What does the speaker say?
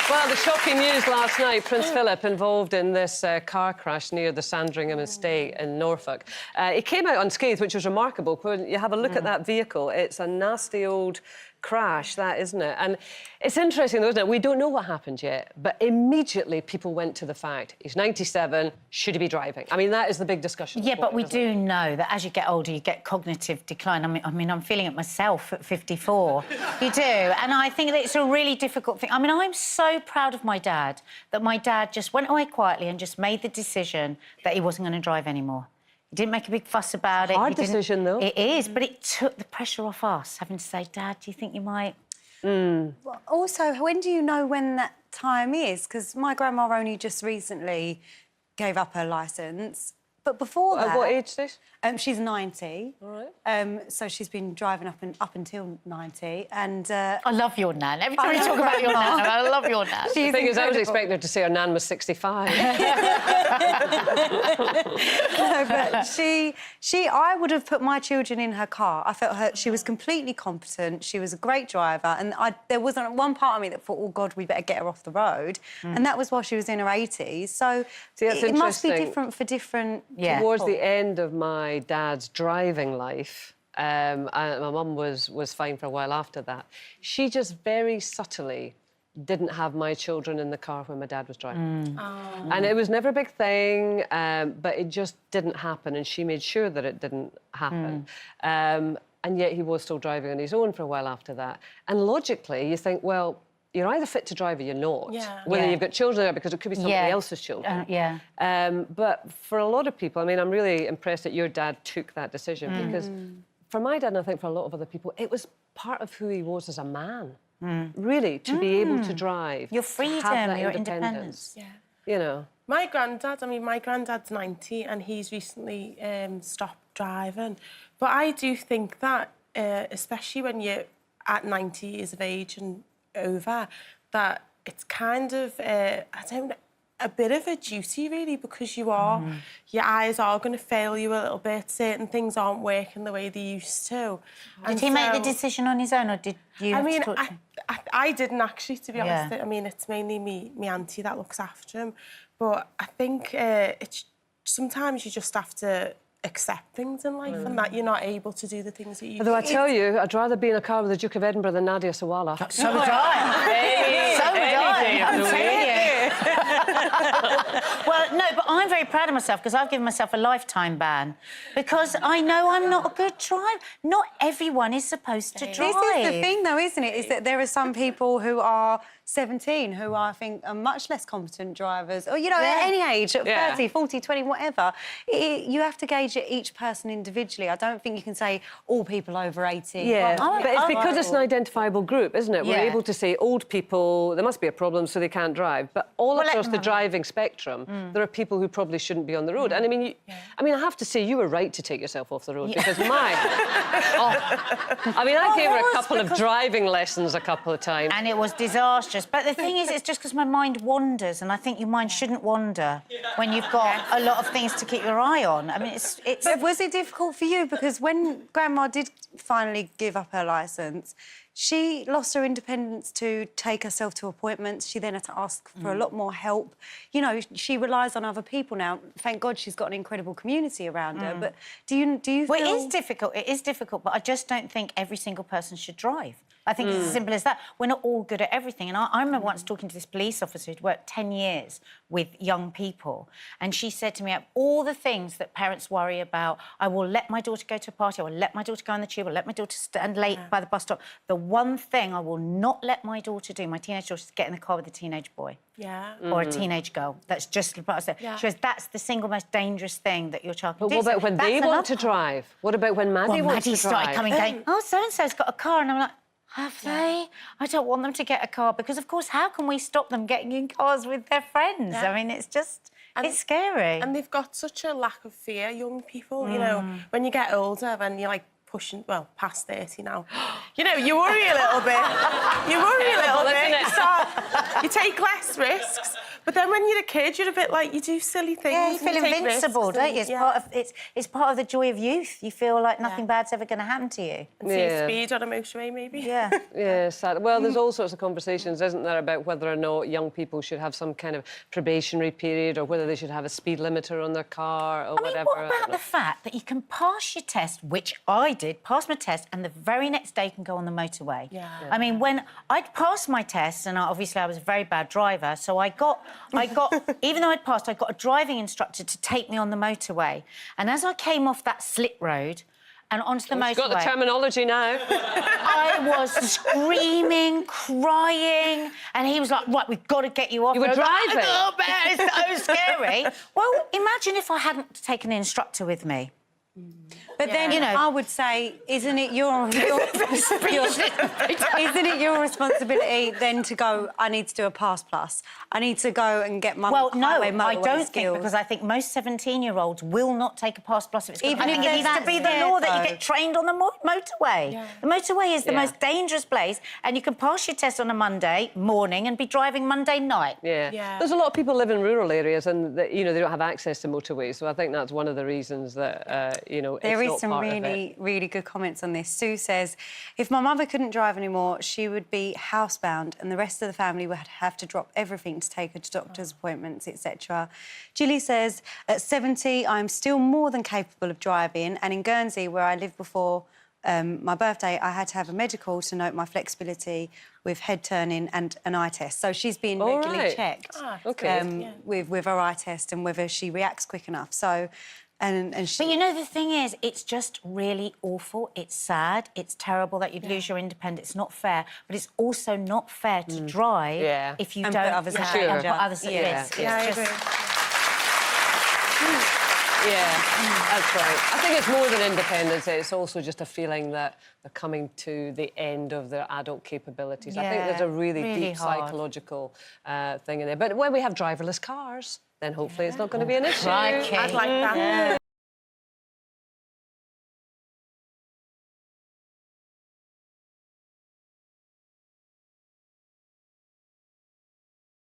Well, the shocking news last night, Prince Philip involved in this car crash near the Sandringham estate in Norfolk. He came out unscathed, which was remarkable. When you have a look at that vehicle, it's a nasty old crash, that, isn't it? And it's interesting, though, isn't it? We don't know what happened yet, but immediately people went to the fact, he's 97, should he be driving? I mean, that is the big discussion. Yeah, but we do know that as you get older, you get cognitive decline. I mean, I'm feeling it myself at 54. You do, and I think that it's a really difficult thing. I mean, I'm so proud of my dad, that my dad just went away quietly and just made the decision that he wasn't going to drive anymore. He didn't make a big fuss about it. Hard decision, though. It is, but it took the pressure off us, having to say, Dad, do you think you might... Well, also, when do you know when that time is? Because my grandma only just recently gave up her licence. But before that... At what age is this? She's 90. All right. So she's been driving up until 90, and... I love your nan. Every time we talk about your nan, I love your nan. The thing is, I was expecting her to say her nan was 65. No, but I would have put my children in her car. I felt she was completely competent. She was a great driver, and there wasn't one part of me that thought, oh, God, we better get her off the road. And that was while she was in her 80s. So it must be different for different... Yeah. Towards the end of my dad's driving life, and my mum was fine for a while after that, she just very subtly didn't have my children in the car when my dad was driving. Oh. And it was never a big thing, but it just didn't happen, and she made sure that it didn't happen. And yet he was still driving on his own for a while after that. And logically, you think, well, you're either fit to drive or you're not. Yeah. Whether you've got children there, because it could be somebody else's children. But for a lot of people, I mean, I'm really impressed that your dad took that decision, because for my dad, and I think for a lot of other people, it was part of who he was as a man, really, to be able to drive. Your freedom, your independence. Yeah. You know. My granddad's 90 and he's recently stopped driving. But I do think that, especially when you're at 90 years of age and over, that it's kind of a bit of a duty, really, because your eyes are going to fail you a little bit. Certain things aren't working the way they used to. Did he make the decision on his own, or did you? I didn't actually, to be honest. I mean, it's mainly me auntie that looks after him, but I think it's sometimes you just have to accept things in life and that you're not able to do the things that you... Although I tell you, I'd rather be in a car with the Duke of Edinburgh than Nadia Sawalha. So would I. So would I. I'm telling you. Well, no, but I'm very proud of myself, because I've given myself a lifetime ban, because I know I'm not a good driver. Not everyone is supposed to drive. This is the thing, though, isn't it? Is that there are some people who are 17 who I think are much less competent drivers, or, you know, at any age, at 30, 40, 20, whatever. You have to gauge each person individually. I don't think you can say all people over 80. Yeah, but it's because it's an identifiable group, isn't it? We're able to say old people, there must be a problem, so they can't drive. But all across the driving spectrum, there are people who probably shouldn't be on the road. And I mean, I have to say, you were right to take yourself off the road, because I gave her a couple of driving lessons a couple of times. And it was disastrous. But the thing is, it's just because my mind wanders, and I think your mind shouldn't wander when you've got a lot of things to keep your eye on. I mean, it's... But was it difficult for you? Because when Grandma did finally give up her licence, she lost her independence to take herself to appointments. She then had to ask for a lot more help. You know, she relies on other people now. Thank God she's got an incredible community around her. But do you feel... Well, it is difficult. It is difficult, but I just don't think every single person should drive. I think it's as simple as that. We're not all good at everything. And I remember once talking to this police officer who'd worked 10 years with young people, and she said to me, all the things that parents worry about, I will let my daughter go to a party, I will let my daughter go on the tube, I will let my daughter stand late by the bus stop. The one thing I will not let my daughter do, my teenage daughter, is get in the car with a teenage boy. Or a teenage girl. That's just what I said. She goes, that's the single most dangerous thing that your child can do. But what about when they want to drive? What about when Maddie wants to drive? Maddie started coming going, oh, so-and-so's got a car, and I'm like, have they? I don't want them to get a car, because, of course, how can we stop them getting in cars with their friends? I mean, it's just... it's scary. And they've got such a lack of fear, young people, you know. When you get older, when you're, like, pushing, well, past 30 now, you know, you worry a little bit. You worry a little bit. So you take less risks. But then when you're a kid, you're a bit like, you do silly things. Yeah, you and feel take invincible, risks don't you? and- It's part of the joy of youth. You feel like nothing bad's ever going to happen to you. And see speed on a motorway, maybe. Yeah. Yeah, sad. Well, there's all sorts of conversations, isn't there, about whether or not young people should have some kind of probationary period or whether they should have a speed limiter on their car or I mean, whatever. what about the fact that you can pass your test, which I did, pass my test, and the very next day you can go on the motorway? Yeah. I mean, when I'd passed my test, and obviously I was a very bad driver, so I got, even though I'd passed, I got a driving instructor to take me on the motorway. And as I came off that slit road and onto the motorway... You've got the terminology now. I was screaming, crying, and he was like, right, we've got to get you off. You were driving? Oh, man, it's so scary. Well, imagine if I hadn't taken an instructor with me. But then, You know- I would say, isn't it your responsibility then to go, I need to do a pass plus? I need to go and get my Well, no, highway I motorway don't think, skills. because I think most 17-year-olds will not take a pass plus if it's Even I if think it they're needs to that be the scared, law that you though. get trained on the motorway. Yeah. The motorway is the Yeah. most dangerous place, and you can pass your test on a Monday morning and be driving Monday night. Yeah. Yeah. There's a lot of people live in rural areas and, they don't have access to motorways, so I think that's one of the reasons that, There it's is not some part of it. really, really good comments on this. Sue says, if my mother couldn't drive anymore, she would be housebound and the rest of the family would have to drop everything to take her to doctor's appointments, etc. Julie says, at 70, I'm still more than capable of driving, and in Guernsey, where I lived before my birthday, I had to have a medical to note my flexibility with head turning and an eye test. So she's been All regularly right. checked OK. with her eye test and whether she reacts quick enough. So, and she... But you know, the thing is, it's just really awful. It's sad. It's terrible that you'd lose your independence. It's not fair. But it's also not fair to drive Yeah. if you And don't put others at and danger. put others at Yeah. risk. Yeah, I It's agree. Yeah, that's right. I think it's more than independence. It's also just a feeling that they're coming to the end of their adult capabilities. I think there's a Yeah, really really deep hard. psychological thing in there. But when we have driverless cars, then hopefully it's not going to be an issue. Crikey. I'd like that.